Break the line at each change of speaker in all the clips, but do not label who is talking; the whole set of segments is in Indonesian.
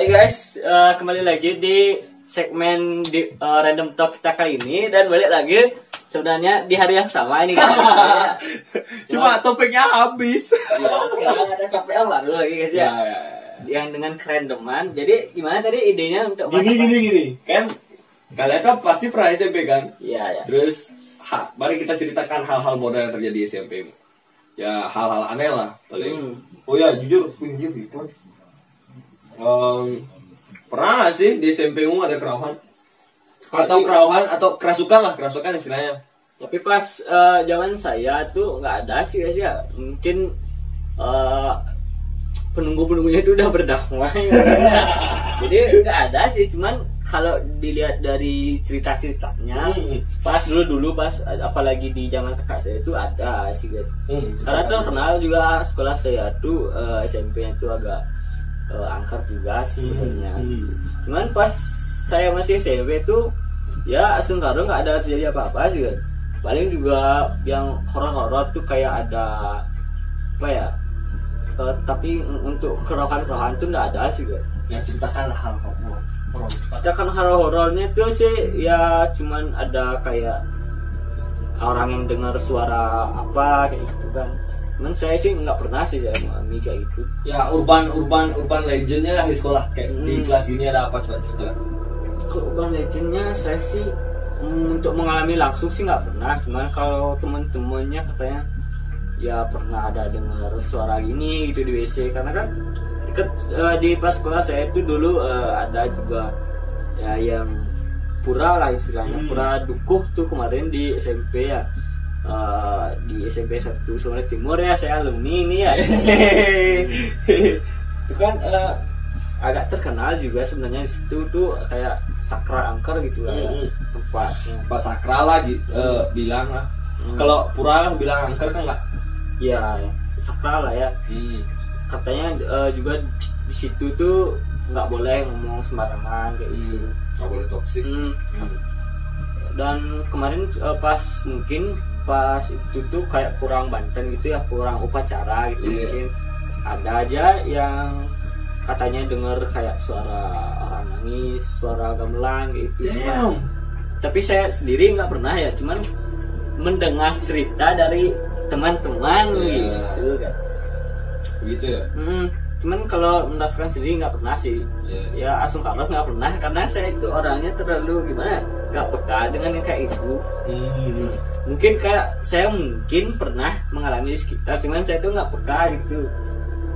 Baik guys, kembali lagi di segmen Random Talk kita kali ini. Dan balik lagi sebenarnya di hari yang sama ini kan.
Cuma topiknya habis.
Ya, sekarang ada KPL baru lagi guys ya. Yang dengan kerandoman. Jadi gimana tadi idenya untuk
Gini. Kan kalian kan pasti pernah SMP kan?
Iya.
Terus mari kita ceritakan hal-hal bodoh yang terjadi di SMP. Ya hal-hal aneh lah paling. Oh ya jujur gitu. Pernah gak sih di SMP-mu ada kerauhan? Atau kerauhan atau kerasukan istilahnya.
Tapi pas zaman saya tuh nggak ada sih guys ya. Mungkin penunggu-penunggunya itu udah berdamai. Jadi nggak ada sih, cuman kalau dilihat dari cerita-ceritanya pas dulu pas apalagi di zaman kakak saya itu ada sih guys. Karena terkenal juga sekolah saya tuh SMP-nya itu agak angker juga sebenarnya. Cuman pas saya masih SMP tuh ya asal-karo nggak ada terjadi apa-apa sih guys. Paling juga yang horor-horor tuh kayak ada apa ya, tapi untuk kerohan-kerohan tuh nggak ada sih guys.
Yang ceritakan hal horor.
Ceritakan hal horornya tuh sih ya cuman ada kayak orang yang dengar suara apa kayak gitu kan. Cuman saya sih nggak pernah sih ya mengalami kayak gitu.
Ya urban legendnya lah di sekolah kayak di kelas gini ada apa coba cerita.
Urban legendnya saya sih untuk mengalami langsung sih nggak pernah. Cuman kalau teman-temannya katanya ya pernah ada dengar suara gini gitu di WC, karena kan deket di pas sekolah saya itu dulu ada juga ya yang pura lah istilahnya, pura dukuh tuh kemarin di SMP ya. Di SMP 1 Sumatera Timur ya, saya alumni ini ya. Itu kan agak terkenal juga sebenarnya di situ tuh kayak sakral angker gitu lah ya,
tempat sakral lah bilang lah. Kalau pura lah bilang angker kan nggak?
Ya sakral lah ya. Katanya juga di situ tuh nggak boleh ngomong sembarangan kayak gitu.
Nggak boleh toksik.
Dan kemarin pas itu tuh kayak kurang Banten gitu ya, kurang upacara gitu. Mungkin ada aja yang katanya dengar kayak suara orang nangis, suara gamelan gitu. Tapi saya sendiri nggak pernah ya, cuman mendengar cerita dari teman-teman gitu kan.
Begitu ya.
Cuman kalau merasakan sendiri nggak pernah sih. Ya asal kalau nggak pernah, karena saya itu orangnya terlalu gimana, nggak peka dengan yang kayak itu. Mungkin kayak saya pernah mengalami di sekitar, cuman saya tuh nggak peka gitu.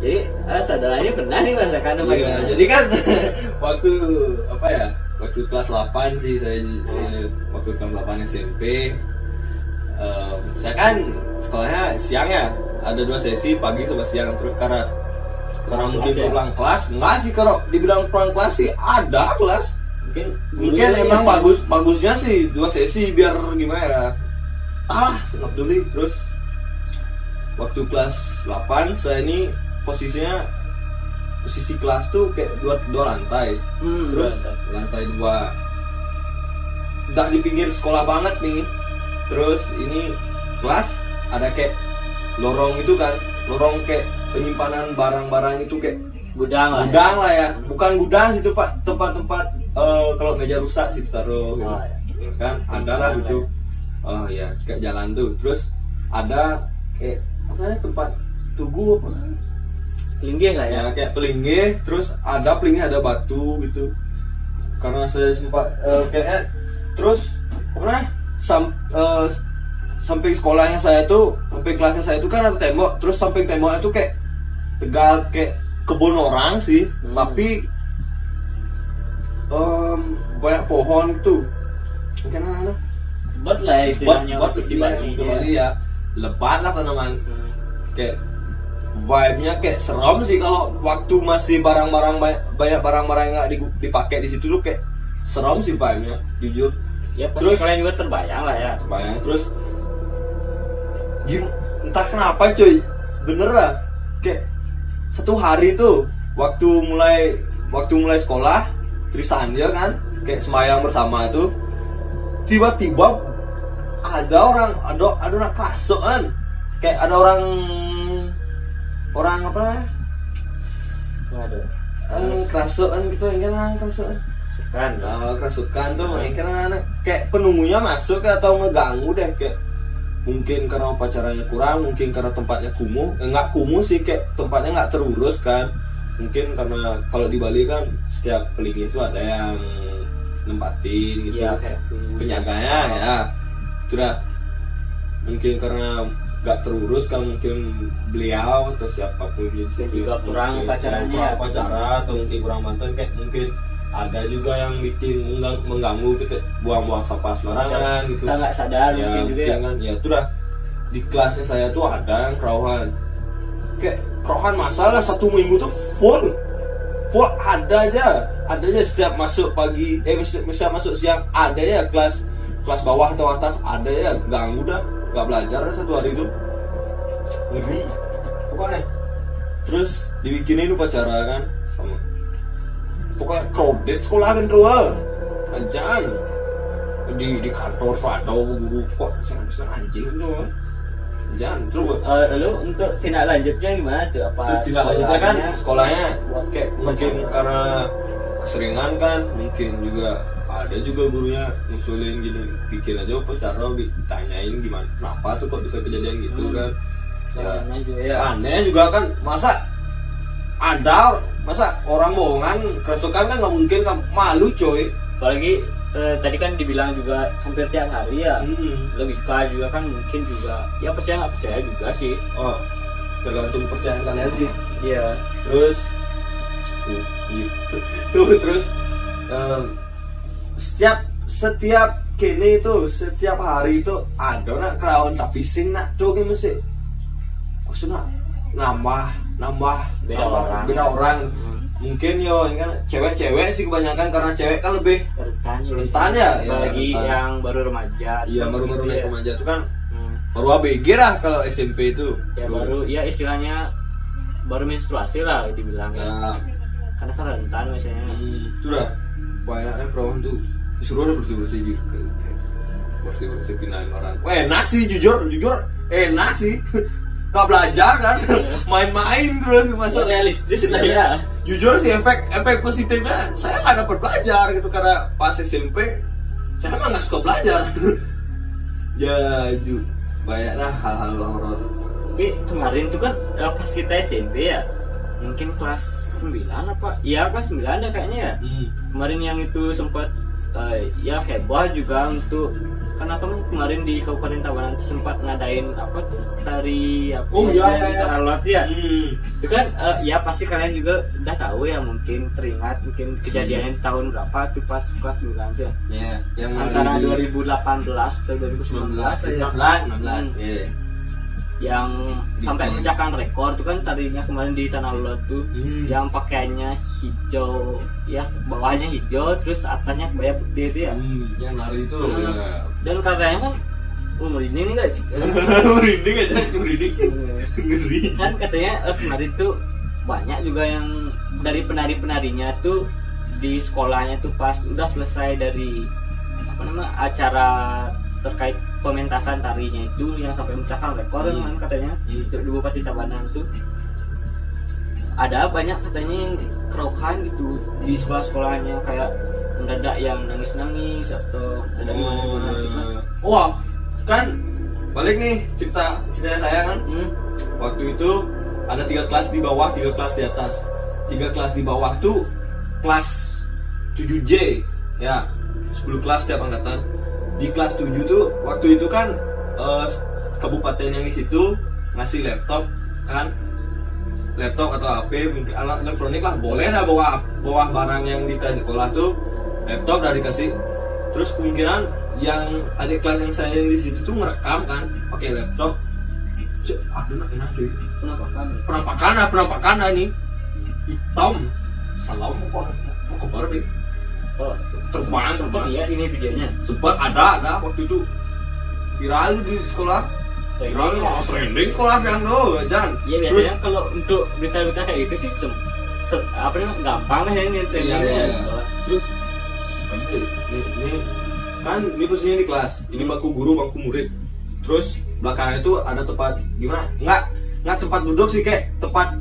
Jadi saudaranya pernah nih merasakan apa
gitu. Jadi kan waktu kelas 8 sih saya waktu kelas 8 SMP saya kan sekolahnya siang ya, ada 2 sesi pagi sama siang. Terus karena mungkin pulang kelas enggak sih, kalau dibilang pulang kelas sih ada kelas. Mungkin emang bagusnya sih 2 sesi biar gimana ya. Senap dulu. Terus waktu kelas 8 saya ini posisi kelas tuh kayak dua lantai. Terus lantai 2 udah di pinggir sekolah banget nih. Terus ini kelas ada kayak lorong itu kan, lorong kayak penyimpanan barang-barang itu kayak
gudang
lah ya. Bukan gudang situ Pak, tempat-tempat kalau meja rusak situ taruh gitu. Kan ada lah gitu. Ya kayak jalan tuh. Terus ada kayak tempat tugu apa?
Pelinggih lah ya.
Kayak pelinggih. Terus ada pelinggih ada batu gitu. Karena saya sempat kayaknya terus samping sekolahnya saya tuh, samping kelasnya saya tuh kan ada tembok. Terus samping temboknya tuh kayak tegal kayak kebun orang sih, tapi banyak pohon gitu. Mungkin ada
buat lah ya istilahnya,
buat kembali ya, lebat lah tanaman. Kayak vibe-nya kayak serem sih kalau waktu masih banyak barang-barang yang nggak dipakai di situ tuh kayak serem sih vibe-nya, jujur.
Ya pasti terus, kalian juga terbayang lah ya.
Terus entah kenapa cuy, bener lah kayak satu hari tuh waktu mulai sekolah Trisandya kan, kayak semayang bersama tuh tiba-tiba ada anak kasuan, kayak ada orang apa kerasukan gitu yang kan kerasukan. Kerasukan tuh anak kayak penunggunya masuk atau ngeganggu deh, kayak mungkin karena upacaranya kurang, mungkin karena tempatnya kumuh, nggak kumuh sih, kayak tempatnya nggak terurus kan, mungkin karena kalau di Bali kan setiap pelingi itu ada yang nempatin gitu ya, penyaganya ya, sudah mungkin karena nggak terurus kan, mungkin beliau atau siapapun gitu
juga kurang upacaranya,
atau mungkin kurang mantan, kayak mungkin ada juga yang bikin mengganggu gitu, buang-buang sampah sembarangan gitu,
kita nggak sadar
ya,
mungkin juga ya.
Kan, ya itu dah di kelasnya saya tuh ada yang kerauhan, kayak kerauhan masalah 1 minggu tuh full ada aja setiap masuk pagi, setiap masuk siang ada ya, kelas bawah atau atas ada ya, ganggu dah, nggak belajar 1 hari itu, ngeri pokoknya. Terus dibikinin upacara kan, sama pokoknya crowded sekolah kan jangan di kantor tuh ada guru kok senang anjing tuh jangan terus.
Lalu untuk tindak lanjutnya gimana tuh, apa
tindak lanjutnya kan sekolahnya kayak mungkin karena keseringan kan, mungkin juga ada juga gurunya ngusulin gini, bikin aja upacara, ditanyain gimana kenapa tuh kok bisa kejadian gitu kan ya, aneh juga kan, masa orang bohongan kerasukan kan nggak mungkin, kan malu coy.
Apalagi tadi kan dibilang juga hampir tiap hari ya, logika juga kan mungkin juga ya, percaya nggak percaya juga sih,
tergantung percayaan kalian sih.
Iya.
Terus terus setiap kini itu setiap hari itu ada nak kerawan tapi sing nak tuh kan mesti maksudnya nambah beda orang. Mungkin kan cewek sih kebanyakan, karena cewek kan lebih rentan ya
bagi yang baru remaja.
Iya, baru naik remaja itu kan baru ABG lah kalau SMP itu
ya, baru ya istilahnya baru menstruasi lah dibilang ya. Karena kan rentan misalnya
itu dah banyaknya perawan tuh disuruh ada bersih gitu, bersih pindahin orang. Enak sih, jujur enak sih. Nggak belajar kan, main-main terus masuk
realistis lah ya.
Jujur sih efek positifnya saya nggak dapat belajar gitu, karena pas SMP saya emang nggak suka belajar. Ya itu banyaklah hal-hal horor.
Tapi kemarin tuh kan pas kita SMP ya, mungkin kelas 9 apa? Iya kelas 9 ada kayaknya ya. Kemarin yang itu sempat ya heboh juga untuk, karena kan kemarin di Kabupaten Tabanan sempat ngadain apa tuh tari apa taralot ya. Itu kan ya pasti kalian juga udah tahu ya, mungkin teringat mungkin kejadiannya di tahun berapa tuh pas kelas 9 tuh ya. Yang antara 2018 atau 2019 ya. Yang sampai memecahkan rekor tuh kan tarinya kemarin di Tanah Lot tuh, yang pakaiannya hijau ya, bawahnya hijau terus atasnya kebaya putih itu ya.
Yang nari itu
dan katanya kan merinding nih guys.
merinding aja, ngeri
kan katanya kemarin tuh banyak juga yang dari penarinya tuh di sekolahnya tuh pas udah selesai dari acara terkait pementasan tarinya itu yang sampai memecahkan rekor kan katanya untuk di Bupati Tabanan tuh ada banyak katanya yang kerokan gitu di sekolah-sekolahnya, kayak mendadak yang nangis atau ada gimana gitu.
Wah kan balik nih cerita saya kan, waktu itu ada 3 kelas di bawah, 3 kelas di atas. 3 kelas di bawah tuh kelas 7J ya, 10 kelas setiap angkatan. Di kelas 7 tuh waktu itu kan kabupaten yang di situ ngasih laptop kan, laptop atau HP, mungkin alat elektronik lah, boleh lah bawa barang yang dikasih sekolah tuh, laptop udah dikasih. Terus kemungkinan yang adik kelas yang saya di situ tuh ngerekam kan pakai laptop. Aduh enak cuy, penampakan nih hitam, salam mau kebar deh. Terbang sempat
lihat ini videonya,
sempat ada waktu itu viral di sekolah, trending sekolah yang jangan.
Iya biasanya kalau untuk berita-berita kayak itu sih apa namanya gampang lah ya trending.
Iya. Terus ini posisinya di kelas, ini bangku guru bangku murid. Terus belakangnya itu ada tempat gimana? Nggak tempat duduk sih, kayak tempat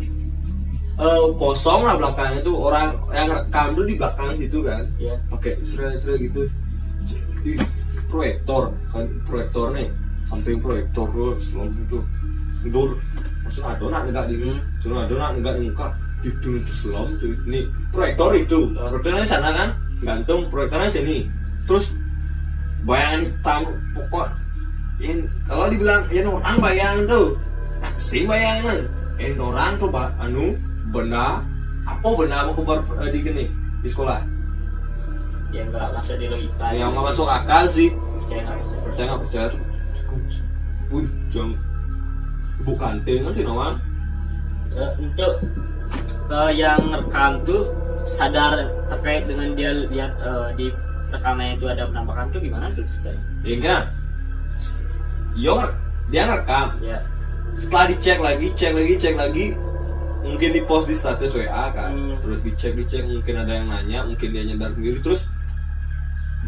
kosong lah belakangnya tuh, orang yang rekam tuh di belakang situ kan,
Iya.
pakai serai gitu di proyektor kan, proyektor nih samping proyektor tuh selom itu tidur langsung adonan enggak di adonan enggak di muka itu selom tuh ini proyektor itu proyektornya sana kan gantung proyektornya sini terus bayangan hitam pokok kalau dibilang orang bayang tuh sing bayangan orang tuh benda apa benda mau keluar di gini di sekolah
yang nggak masuk di logika,
yang nggak masuk akal sih,
percaya
nggak percaya tuh, jangan bukan nanti nawan.
Untuk yang rekam tuh sadar terkait dengan dia lihat di rekamannya itu ada penampakan tuh gimana tuh sebenarnya?
Ya kan, dia ngerekam.
Ya.
Setelah dicek lagi, mungkin di post di status WA kan, terus dicek mungkin ada yang nanya, mungkin dia nyadar sendiri, terus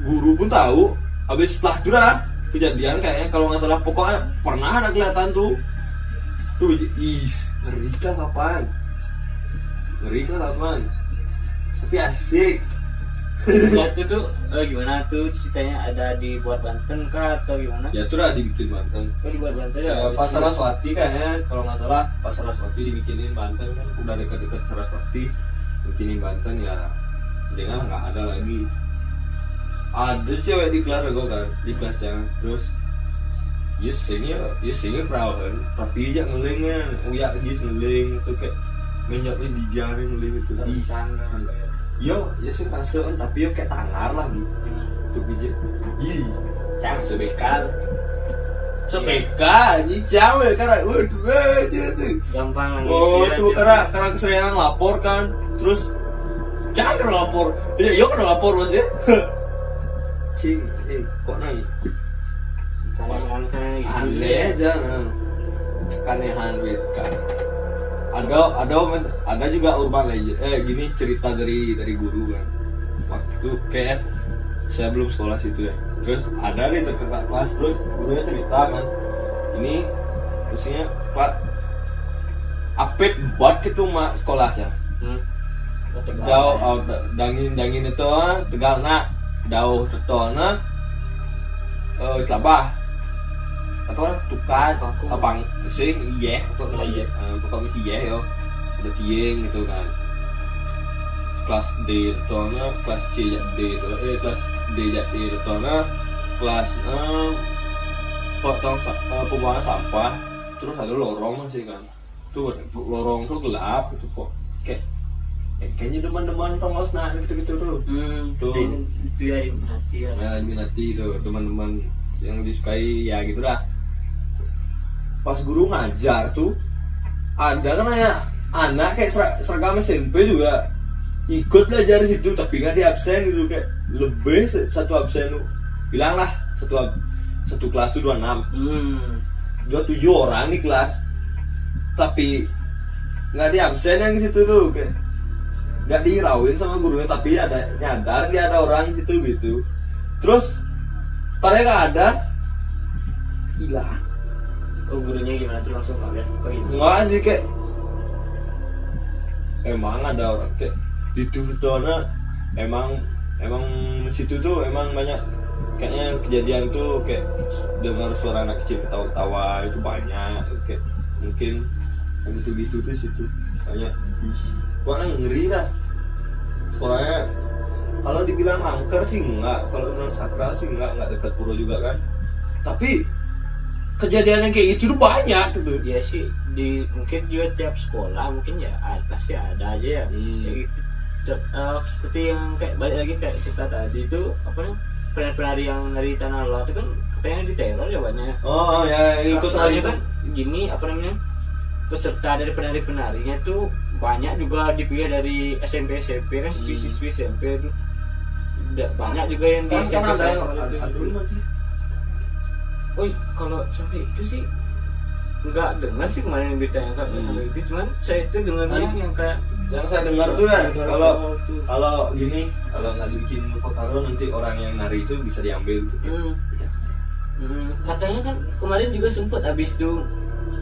guru pun tahu. Habis setelah itu dah kejadian kayaknya kalau nggak salah pokoknya pernah ada kelihatan tuh ngeri kapan, tapi asik.
Waktu itu gimana tuh ceritanya, ada dibuat Banten kah atau gimana?
Ya itu udah dibikin Banten.
Oh, dibuat Banten ya.
Pas Saraswati kayaknya kalau nggak salah pas Saraswati dibikinin Banten kan udah dekat-dekat Saraswati bikinin Banten ya dengan nggak ada lagi. Ada cewek di kelas gue kan di kelasnya terus you sing proud tapi aja ngelingnya uyak gis ngeling itu kayak menyotnya di jari ngeling itu yo sih perasaan tapi yo kayak tangar lah gitu tuh biji
cang sebekal
ini cewek karena waduh aja tuh
gampang
tuh karena keseringan lapor kan terus jangan lapor yo kan lapor mas ya cing kok nang aneh aja kanehan kan ada juga urban legend gini cerita dari guru kan waktu kayak saya belum sekolah situ ya terus ada nih terkenal kelas terus gurunya cerita kan ini terusnya Pak apet buat gitu mak sekolahnya jauh dangin itu tegal nak jauh tetona celabah atau tukar abang sih iya atau tukang misi iya yo udah tieng gitu kan kelas D retona kelas C D kelas D retona kelas potong pembuangan sampah terus ada lorong sih kan tuh lorong tuh gelap gitu kok kayaknya teman-teman tongos nah gitu tuh tuh
ya
diminati tuh teman-teman yang disukai ya gitu dah. Pas guru ngajar tuh ada kan ya anak kayak seragam SMP juga ikut belajar di situ tapi nggak di absen gitu kayak lebih satu absen tuh bilang lah satu kelas tuh 26 27 orang di kelas tapi nggak di absen yang di situ tuh kayak nggak dirawin sama gurunya tapi ada nyadar dia ada orang di situ gitu terus tadi nggak ada hilang.
Oh gurunya gimana tuh langsung kaget?
Enggak sih kayak emang ada orang kayak di Tudona emang situ tuh emang banyak kayaknya kejadian tuh kayak dengar suara anak kecil ketawa-ketawa itu banyak kayak mungkin gitu tuh situ banyak gua ngeri dah sekolahnya kalau dibilang angker sih enggak kalau bilang sakral sih enggak dekat pura juga kan tapi kejadian yang kayak gitu tuh banyak gitu.
Ya sih mungkin juga tiap sekolah mungkin ya pasti ada aja ya. Kayak gitu. Seperti yang kayak balik lagi kayak cerita tadi itu apa nih penari-penari yang dari tanah luar itu kan katanya diteror ya banyak.
Oh ya ikut
soalnya kan gini apa namanya peserta dari penari-penarinya tuh banyak juga dipilih dari SMP kan siswi SMP itu banyak juga yang di SMP oh kalau sampai itu sih nggak dengar sih kemarin beritanya kan itu cuman saya itu dengarnya yang kayak
yang saya dengar tuh ya kalau gini kalau nggak dibikin potaro nanti orang yang nari itu bisa diambil gitu.
Katanya kan kemarin juga sempet habis itu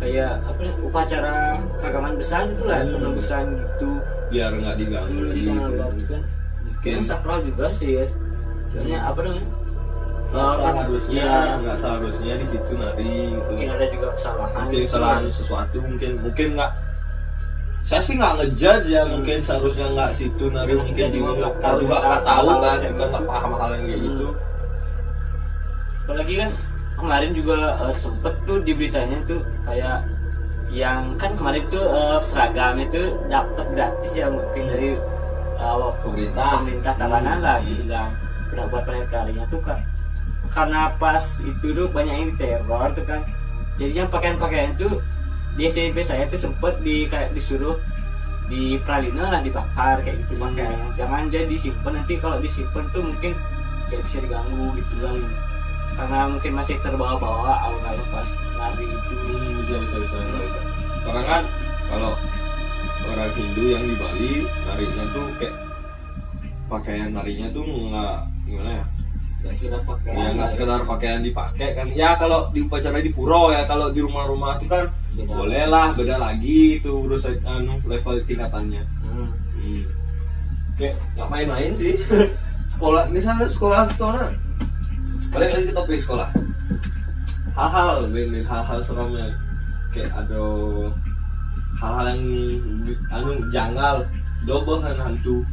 kayak apa nih, upacara keagamaan besar gitu lah, penembusan gitu.
Biar nggak diganggu lagi.
Gitu.
Gitu.
Kan.
Mungkin
Sakral juga sih ya. Soalnya apa namanya?
Nggak seharusnya di situ nari gitu.
Mungkin ada juga kesalahan.
Mungkin kesalahan sesuatu, mungkin nggak. Saya sih nggak ngejudge ya, mungkin seharusnya nggak situ nari, mungkin di juga nggak tahu kan, bukan nggak paham hal yang kayak gitu.
Apalagi kan kemarin juga sempet tuh di beritanya tuh kayak yang kan kemarin tuh seragam itu dapat gratis ya mungkin dari pemerintah Tabanan lah gitu kan. Udah buat penelitiannya tuh kan karena pas itu tuh banyak yang diteror tuh kan, jadinya pakaian-pakaian tuh di SMP saya tuh sempet kayak disuruh di pralina lah dibakar kayak gitu pakaian. Jangan jadi disimpan, nanti kalau disimpan tuh mungkin kayak bisa diganggu gitu kan, karena mungkin masih terbawa-bawa auranya pas nari itu.
Bisa. Karena kan kalau orang Hindu yang di Bali narinya tuh kayak pakaian narinya tuh nggak gimana ya? Nggak sekedar pakaian dipakai kan. Ya kalau di upacara di puro ya, kalau di rumah-rumah itu kan boleh lah, beda lagi itu urusan level tingkatannya. Kayak nggak main-main sih. Sekolah misalnya sekolah itu mana? Balik lagi ke topik sekolah. Hal-hal seramnya kayak ada hal-hal yang janggal, dobohan hantu.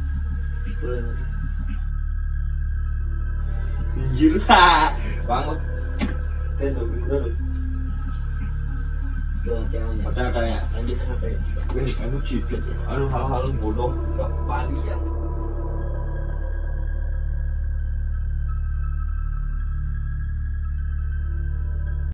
Anjir banget. Tanya.
Lanjut sampai
Hal-hal bodoh nggak Bali ya.